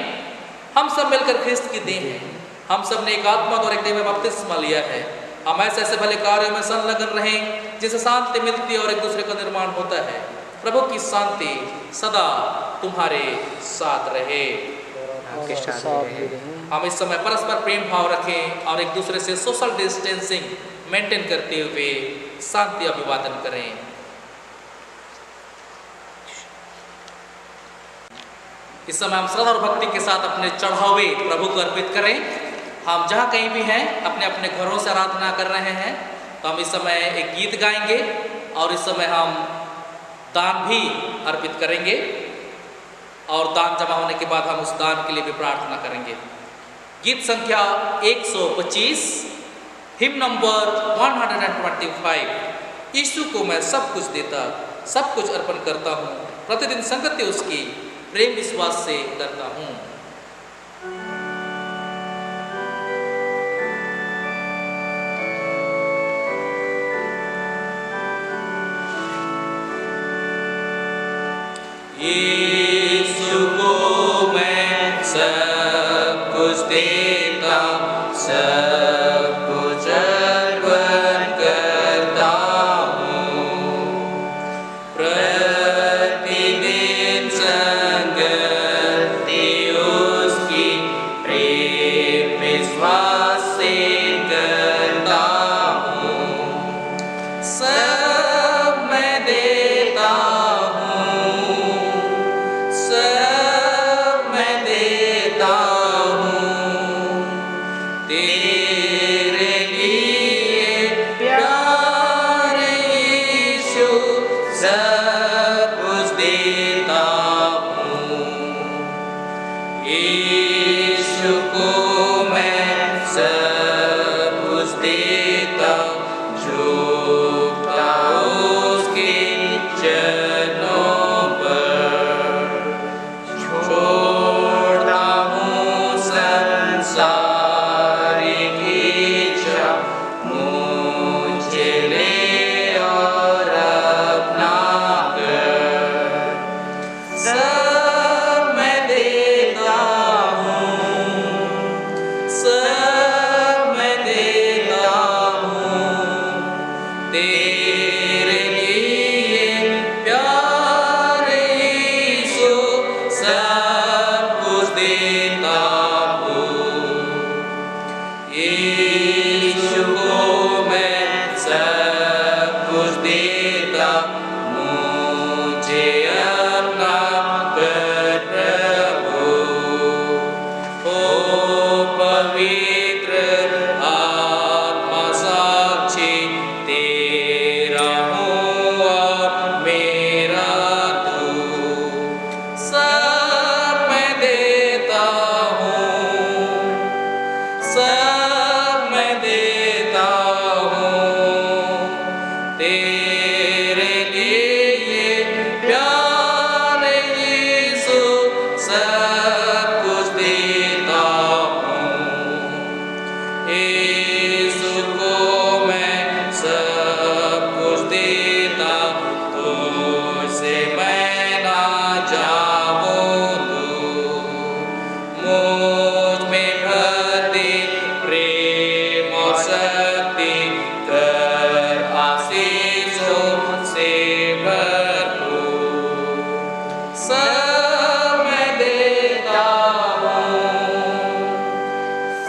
हम सब मिलकर ख्रिस्त की देह हैं। हम सब ने एक आत्मा और एक देह में बपतिस्मा लिया है। हम ऐसे ऐसे भले कार्यों में संलग्न रहें जिससे शांति मिलती है और एक दूसरे का निर्माण होता है। प्रभु की शांति सदा तुम्हारे साथ रहे। हम इस समय परस्पर प्रेम भाव रखें और एक दूसरे से सोशल डिस्टेंसिंग मेंटेन करते हुए शांति अभिवादन करें। इस समय हम श्रद्धा और भक्ति के साथ अपने चढ़ावे प्रभु को अर्पित करें। हम जहाँ कहीं भी हैं अपने अपने घरों से आराधना कर रहे हैं, तो हम इस समय एक गीत गाएंगे और इस समय हम दान भी अर्पित करेंगे और दान जमा होने के बाद हम उस दान के लिए भी प्रार्थना करेंगे। गीत संख्या 125, हिम नंबर 125। यीशु को मैं सब कुछ देता, सब कुछ अर्पण करता हूँ, प्रतिदिन संगति उसकी प्रेम विश्वास से करता हूँ। यीशु को मैं सब कुछ देता, सब कुछ अर्पण करता हूँ। प्रतिदिन संगति उसकी प्रेम विश्वास से करता हूँ। सब मैं देता हूँ, सब मैं देता हूँ, तेरे लिए प्यारे यीशु सब कुछ देता हूँ। यीशु को मैं सब कुछ देता, झुकता उसके चरणों पर, छोड़ता हूँ संसार की इच्छा, मुझे ले और अपना कर। सब मैं देता हूँ, सब मैं देता हूँ, तेरे लिए प्यारे यीशु सब कुछ देता हूँ। यीशु को मैं सब कुछ देता, मुझे अपना कर प्रभु। ओ पवित्र आत्मा साक्षी, तेरा हूँ और मेरा तू। सब मैं देता हूँ, सब मैं देता हूँ, तेरे लिए प्यारे यीशु सब कुछ देता हूँ। यीशु को मैं सब कुछ देता, तुझसे मैं ना जाऊँ दूर। मुझ में भर दे प्रेम और शक्ति, कर आशीषों से भरपूर। सब मैं देता हूँ,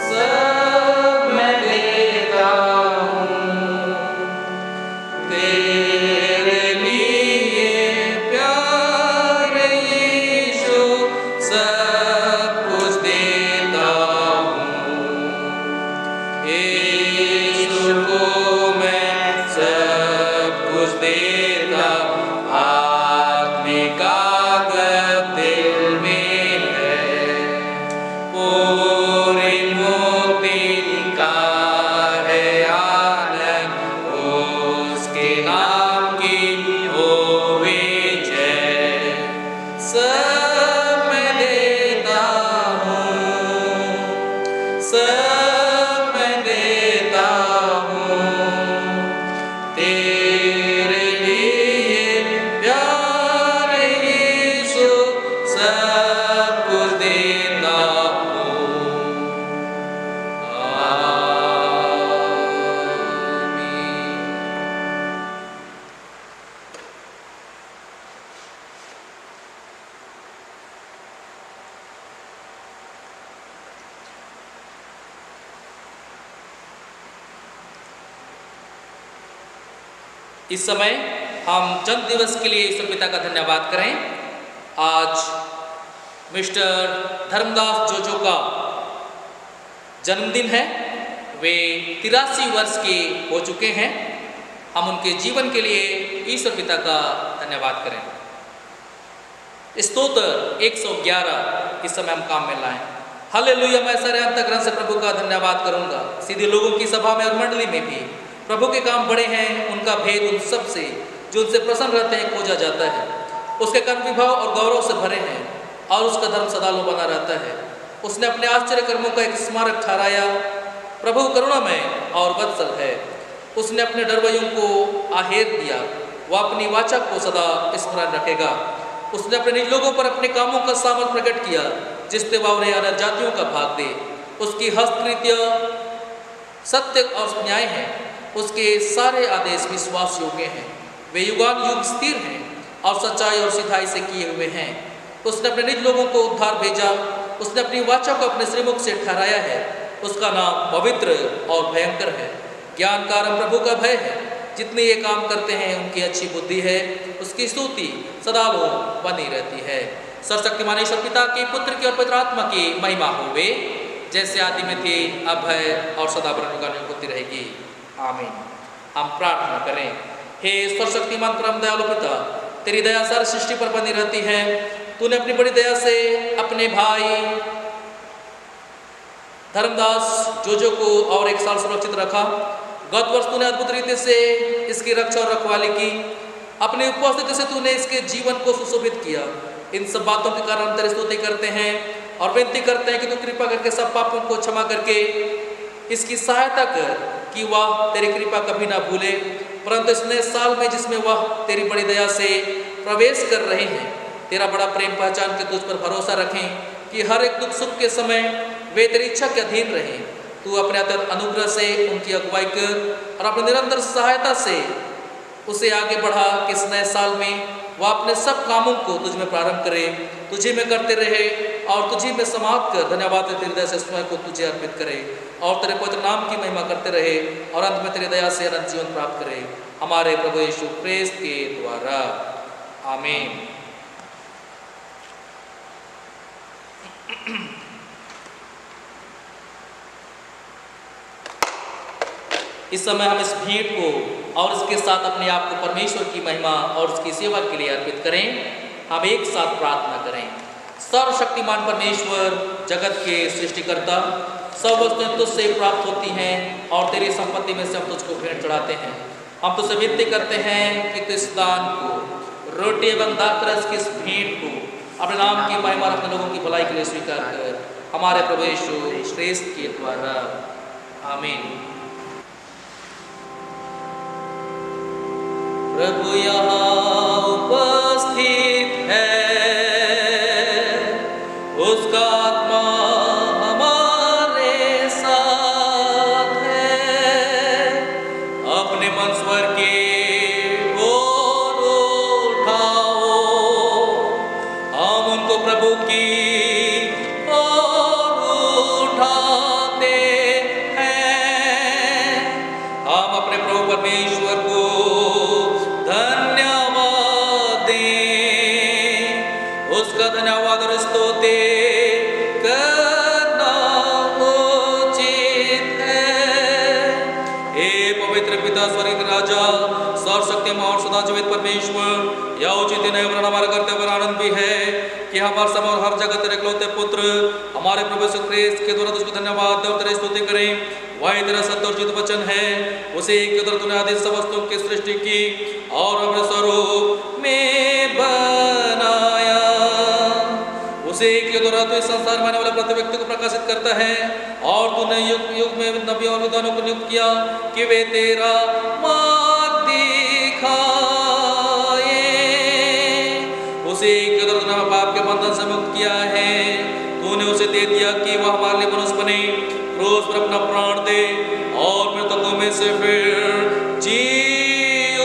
सब मैं देता हूँ, तेरे लिए प्यारे यीशु सब कुछ देता हूँ। यीशु को मैं सब कुछ देता, आत्मिक आगत दिल में है, पूरी मुक्ति का है आनंद, उसके नाम की होवे जय। सब मैं देता हूँ, सब मैं देता हूँ, तेरे लिए प्यारे यीशु सब कुछ देता हूँ। आमीन। इस समय हम जन्म दिवस के लिए ईश्वर पिता का धन्यवाद करें। आज मिस्टर धर्मदास जोजो का जन्मदिन है। वे 83 वर्ष के हो चुके हैं। हम उनके जीवन के लिए ईश्वर पिता का धन्यवाद करें। स्तोत्र 111 इस समय हम काम में लाएं। हालेलुया। मैं सारे अंतःकरण से प्रभु का धन्यवाद करूंगा। सीधे लोगों की सभा में और मंडली में भी प्रभु के काम बड़े हैं। उनका भेद उन सब से जो उनसे प्रसन्न रहते हैं खोजा जाता है। उसके कर्म विभाव और गौरव से भरे हैं और उसका धर्म सदालों बना रहता है। उसने अपने आश्चर्य कर्मों का एक स्मारक ठहराया। प्रभु करुणामय और वत्सल है। उसने अपने डरवैयों को आहेर दिया। वह अपनी वाचा को सदा स्मरण रखेगा। उसने अपने निज लोगों पर अपने कामों का सामर्थ प्रकट किया, जिससे वह उन्हें अन्य जातियों का भाग दे। उसकी हस्तकृत्य सत्य और न्याय है, उसके सारे आदेश विश्वास योग्य हैं, वे युगान युग स्थिर हैं और सच्चाई और सिधाई से किए हुए हैं। उसने अपने निज लोगों को उद्धार भेजा, उसने अपनी वाचा को अपने श्रीमुख से ठहराया है। उसका नाम पवित्र और भयंकर है, ज्ञान कारण प्रभु का भय है। जितने ये काम करते हैं उनकी अच्छी बुद्धि है, उसकी स्तुति सदा बनी रहती है। सर्वशक्तिमान ईश्वर पिता के, पुत्र की और पवित्र आत्मा की महिमा होवे, जैसे आदि में थी, अब है और सदा युगानुयुग होती रहेगी। आमीन। हम प्रार्थना करें। हे सर्वशक्तिमान परम दयालु पिता, तेरी दया सारी सृष्टि पर बनी रहती है। तूने अपनी बड़ी दया से अपने भाई धर्मदास जोजो को और एक साल सुरक्षित रखा। गत वर्ष तूने अद्भुत रीति से इसकी रक्षा और रखवाली की। अपनी उपस्थिति से तूने इसके जीवन को सुशोभित किया। इन सब बातों के कारण तेरी स्तुति करते हैं और विनती करते हैं कि तू कृपा करके सब पापों को क्षमा करके इसकी सहायता कर कि वह तेरी कृपा कभी ना भूले, परंतु इस नए साल में जिसमें वह तेरी बड़ी दया से प्रवेश कर रहे हैं, तेरा बड़ा प्रेम पहचान के तुझ पर भरोसा रखें कि हर एक दुख सुख के समय वे तेरी इच्छा के अधीन रहें। तू अपने अत्यंत अनुग्रह से उनकी अगुवाई कर और अपनी निरंतर सहायता से उसे आगे बढ़ा कि इस नए साल में वह अपने सब कामों को तुझ में प्रारंभ करे, तुझे में करते रहे और तुझे में समाप्त कर धन्यवाद तेरे हृदय से स्वयं को तुझे अर्पित करे और तेरे पवित्र नाम की महिमा करते रहे और अंत में तेरी दया से अनंत जीवन प्राप्त करे, हमारे प्रभु यीशु ख्रीस्त के द्वारा। आमीन। इस समय हम इस भीड़ को और इसके साथ अपने आप को परमेश्वर की महिमा और उसकी सेवा के लिए अर्पित करें। हम एक साथ प्रार्थना करें। सर्वशक्तिमान परमेश्वर, जगत के सृष्टिकर्ता, सब वस्तुएं तुझसे प्राप्त होती हैं और तेरी संपत्ति में से हम तुझको भेंट चढ़ाते हैं। हम तुझसे विनती करते हैं कि तू इस दान को, रोटी एवं दाखरस की इस भेंट को अपने नाम की महिमा और अपने लोगों की भलाई के लिए स्वीकार कर, हमारे प्रभु यीशु ख्रीस्त के द्वारा। आमीन। प्रभु यहाँ उपस्थित है, उसका आत्मा हमारे साथ है। अपने मन स्वर के ओर उठाओ, हम उनको प्रभु की ओर उठाते हैं। हम अपने प्रभु परमेश्वर को धन्यवाद और स्तुति करना उचित है। हे पवित्र पिता, स्वर्गीय राजा, सर्वशक्तिमान और सदा जीवित परमेश्वर, यह उचित दिन हमारा करते हुए आनंद भी है कि हमारे समय और हर जगह तेरे इकलौते पुत्र हमारे प्रभु यीशु ख्रीस्त के द्वारा तुझको धन्यवाद और तेरी स्तुति करें। वही तेरा सत्य और जीवित वचन है, उसे एक द्वारा तूने आदि सब वस्तुओं की सृष्टि की और अपने स्वरूप में बनाया। उसे के द्वारा तू इस संसार में आने वाले प्रति व्यक्ति को प्रकाशित करता है और तूने युग युग में नबियों और विद्वानों को नियुक्त किया कि वे तेरा मार्ग दिखाए। उसे के द्वारा तूने पाप के बंधन से मुक्त किया है। तूने उसे दे दिया कि वह हमारे लिए मनुष्य बने, क्रूस पर अपना प्राण दे और मृतकों में से फिर जी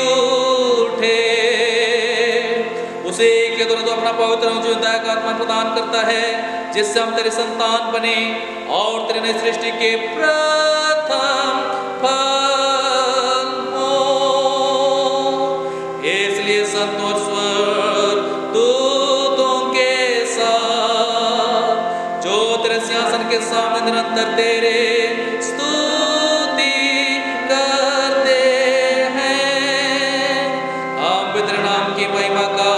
उठे। उसे के द्वारा तो अपना पवित्र जीवनदायक का आत्मा प्रदान करता है, जिससे हम तेरे संतान बने और तेरे नई सृष्टि के प्रथम फल हो। इसलिए संत और स्वर दूतों के साथ जो तेरे सिंहासन के सामने निरंतर तेरे स्तुति करते हैं। हम भी तेरे नाम की महिमा का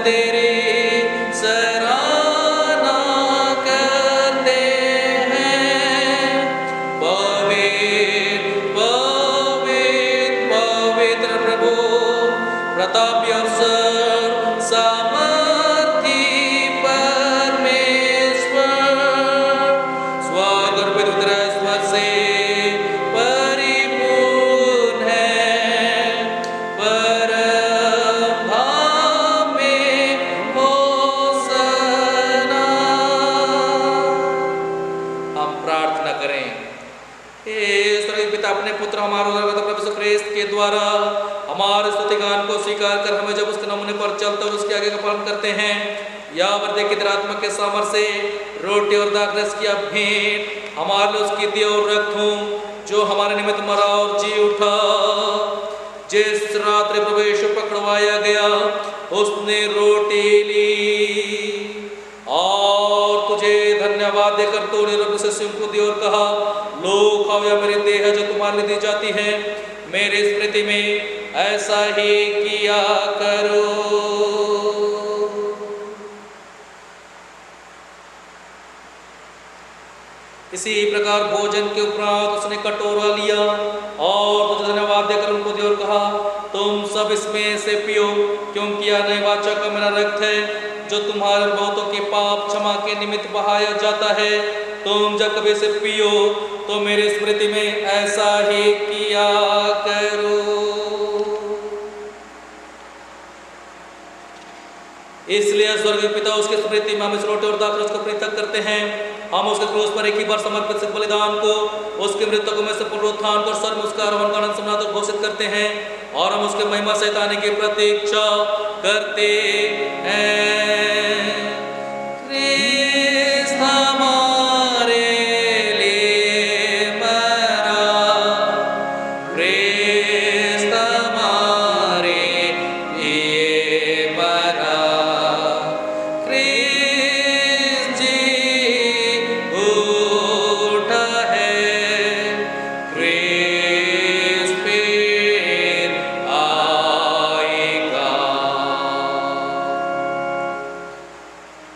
तेरी सराहना करते हैं। पवित्र पवित्र पवित्र प्रभु, प्रतापी और सर्व सामर्थी हे स्वर्गीय पिता, अपने पुत्र हमारे उद्धारकर्ता प्रभु यीशु ख्रीस्त के द्वारा हमारे स्तुतिगान को स्वीकार कर हमें जब उसके नमूने पर चलते हुए उसके आगे का पालन करते हैं, या वर्दे की आत्मा के सामर्थ्य से रोटी और दाखरस की भेंट हमारे लिए उसकी दे और रखूं, जो हमारे निमित्त मरा और जी उठा। जिस रात्रि प्रभु यीशु पकड़वाया गया, उसने रोटी ली और तुझे धन्यवाद देकर तोड़े और अपने शिष्यों को दी और कहा, लो खाओ, यह मेरी देह है जो तुम्हारे लिए दी जाती है, मेरी स्मृति में ऐसा ही किया करो। इसी प्रकार भोजन के उपरांत उसने कटोरा लिया और तुझे धन्यवाद देकर उनको दिया और कहा, तुम सब इसमें से पियो, क्योंकि यह नई वाचा का मेरा रक्त है, जो तुम्हारे बहुतों के पाप क्षमा के निमित्त बहाया जाता है। तुम जब कभी इसे पियो तो मेरी स्मृति में ऐसा ही किया करो। इसलिए स्वर्गीय पिता उसकी स्मृति में हम इस रोटी और दाखरस को पृथक करते हैं। हम उसके क्रूस पर एक ही बार समर्पित बलिदान को, उसके मृतकों में से पुनरुत्थान को स्वर्ग में उसका आरोहण का आनंद सम्राट घोषित करते हैं, और हम उसके महिमा सहित आने की प्रतीक्षा करते हैं। क्रिस्त हमारे लिए मरा, क्रिस्त हमारे लिए मरा, क्रिस्त जी उठा है, क्रिस्त फिर आएगा।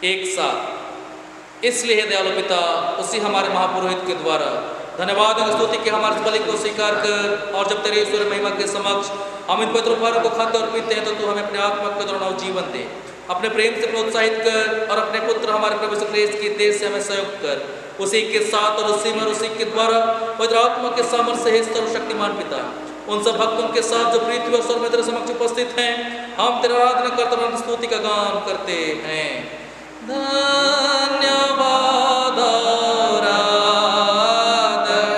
एक साथ इसलिए दयालु पिता, उसी हमारे महापुरोहित के द्वारा धन्यवाद और स्तुति के हमारे इस बलि को स्वीकार कर, और जब तेरे ईश्वर महिमा के समक्ष हम इन पवित्र उपहारों को खाते और पीते हैं, तो तू हमें अपने आत्मा के द्वारा जीवन दे, अपने प्रेम से प्रोत्साहित कर, और अपने पुत्र हमारे प्रभु यीशु ख्रीस्त की देह से हमें संयुक्त कर, उसी के साथ और उसी में और उसी के द्वारा पवित्र आत्मा के सामर्थ्य से हे सर्वशक्तिमान पिता, उन सब भक्तों के साथ जो पृथ्वी और स्वर्ग में तेरे समक्ष उपस्थित हैं, हम तेरा आराधना करते और स्तुति का गान करते हैं। धन्यवाद और आदर,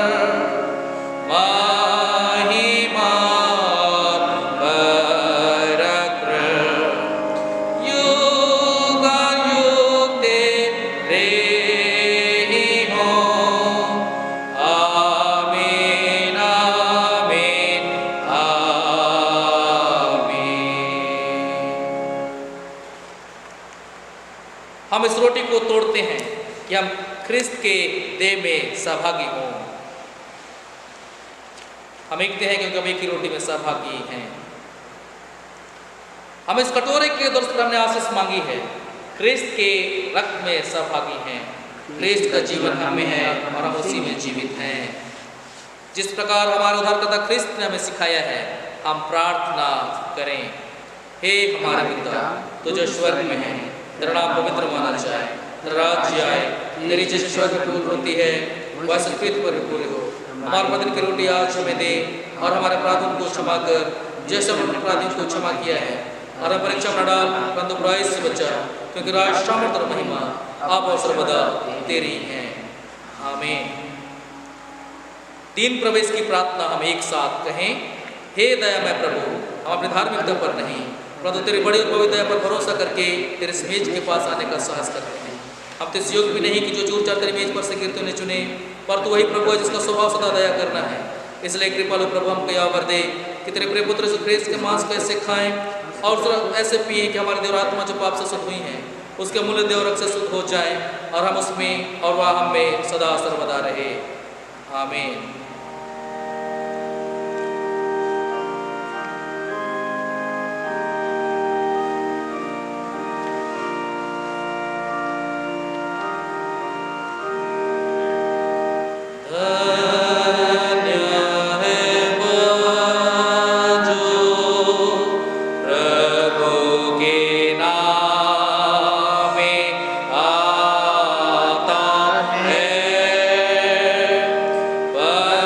महिमा पराक्रम युगायुग तेरे ही हों। आमीन, आमीन, आमीन। हम इस रोटी को तोड़ते हैं कि हम ख्रिस्त के देह में सहभागी हों। हम एकते हैं क्योंकि हम एक ही रोटी में सहभागी हैं। हम इस कटोरे के द्वारा पर हमने आशीष मांगी है, ख्रिस्त के रक्त में सहभागी हैं। ख्रिस्त का जीवन हमें है और हम उसी में जीवित हैं। जिस प्रकार हमारे उद्धारकर्ता ख्रिस्त ने हमें सिखाया है, हम प्रार्थना करें। हे हमारे पिता, तू जो स्वर्ग में है, तेरा नाम पवित्र माना जाए, तेरा राज्य आए, तेरी जैसे स्वर्ग में पूरी होती है वैसे पृथ्वी पर भी पूरी हो। हमारे प्रतिदिन की रोटी आज हमें दे, और हमारे अपराधों को क्षमा कर जैसे हमने अपराधियों को क्षमा किया है, और हम परीक्षा में न डाल परंतु बुराई से बचा, क्योंकि राज, सामर्थ और महिमा आप और सर्वदा तेरी हैं। आमीन। तीन प्रवेश की प्रार्थना हम एक साथ कहें। हे दयामय प्रभु, हम अपनी धार्मिकता पर नहीं परंतु तेरी बड़ी और पवित्र दया पर भरोसा करके तेरे मेज के पास आने का साहस करते हैं। हम तो इस योग भी नहीं कि जो चूर चार तेरी मेज पर से गिरते उन्हें चुने, पर तू वही प्रभु है जिसका स्वभाव सदा दया करना है। इसलिए कृपालु प्रभु हमको यह वर दे कि तेरे प्रिय पुत्र यीशु ख्रीस्त के मांस को ऐसे खाएं और ऐसे पिए कि हमारी देव आत्मा जो पाप से शुद्ध हुई है उसके मूल्य देव रक्त से शुद्ध हो जाए, और हम उसमें और वह हम में सदा सर्वदा रहे। आमीन। But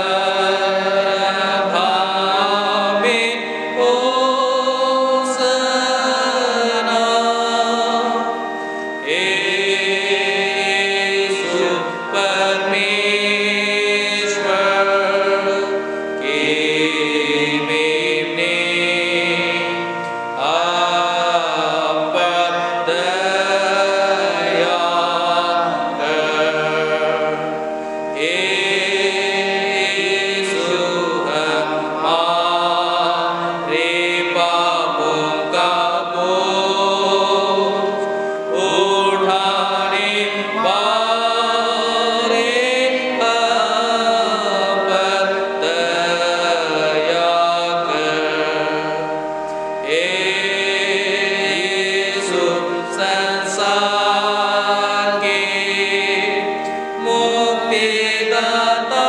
के दाता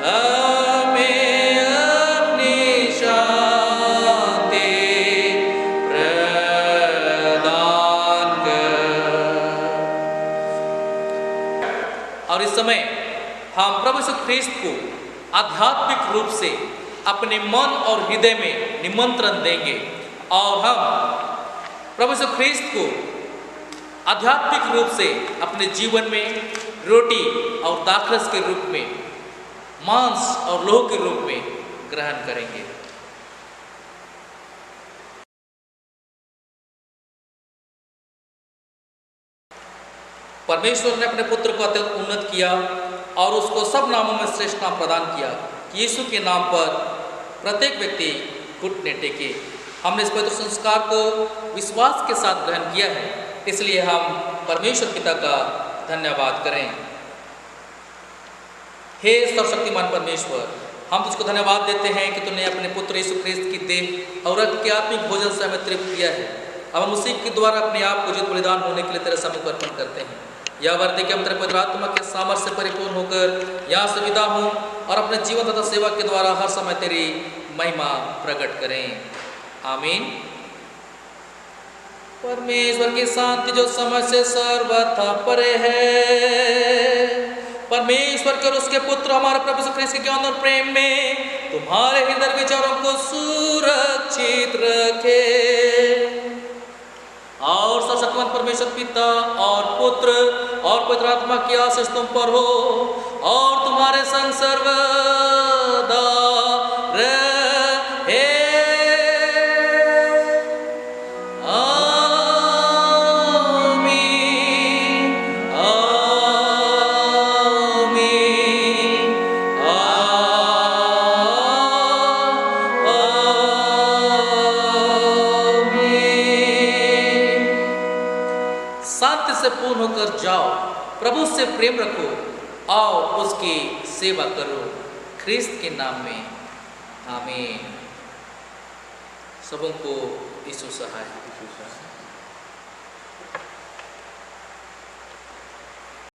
हमें अपनी शांति प्रदान कर। और इस समय हम प्रभु यीशु ख्रीस्त को आध्यात्मिक रूप से अपने मन और हृदय में निमंत्रण देंगे और हम प्रभु यीशु ख्रीस्त को आध्यात्मिक रूप से अपने जीवन में रोटी और दाखरस के रूप में, मांस और लोह के रूप में ग्रहण करेंगे। परमेश्वर ने अपने पुत्र को अत्यंत उन्नत किया और उसको सब नामों में श्रेष्ठ नाम प्रदान किया कि यीशु के नाम पर प्रत्येक व्यक्ति घुटने टेके। हमने इस पवित्र संस्कार को विश्वास के साथ ग्रहण किया है, इसलिए हम परमेश्वर पिता का धन्यवाद करें। हे सर्वशक्तिमान परमेश्वर, हम तुझको धन्यवाद देते हैं कि तूने अपने पुत्र यीशु ख्रीस्त की देह और रक्त के आत्मिक भोजन से हमें तृप्त किया है। अब हम उसी के द्वारा अपने आप को जीवित बलिदान होने के लिए तेरे सामने अर्पण करते हैं। यह वर्दी कि हम तेरे पवित्र आत्मा के सामर्थ्य से परिपूर्ण होकर यहाँ से विदा हों और अपने जीवन तथा सेवा के द्वारा हर समय तेरी महिमा प्रकट करें। आमीन। परमेश्वर की शांति जो समझ से सर्वथा परे है, परमेश्वर के और उसके पुत्र हमारे प्रभु यीशु ख्रीस्त के ज्ञान और प्रेम में तुम्हारे हृदय विचारों को सुरक्षित रखे। और सर्वशक्तिमान परमेश्वर पिता और पुत्र और पवित्र आत्मा की आशीष तुम पर हो और तुम्हारे संग सर्वदा रहे। आमीन, आमीन, आमीन। शांति से पूर्ण होकर जाओ, प्रभु से प्रेम रखो और उसकी सेवा करो, ख्रीस्त के नाम में। आमीन। सबों को यीशु सहाय।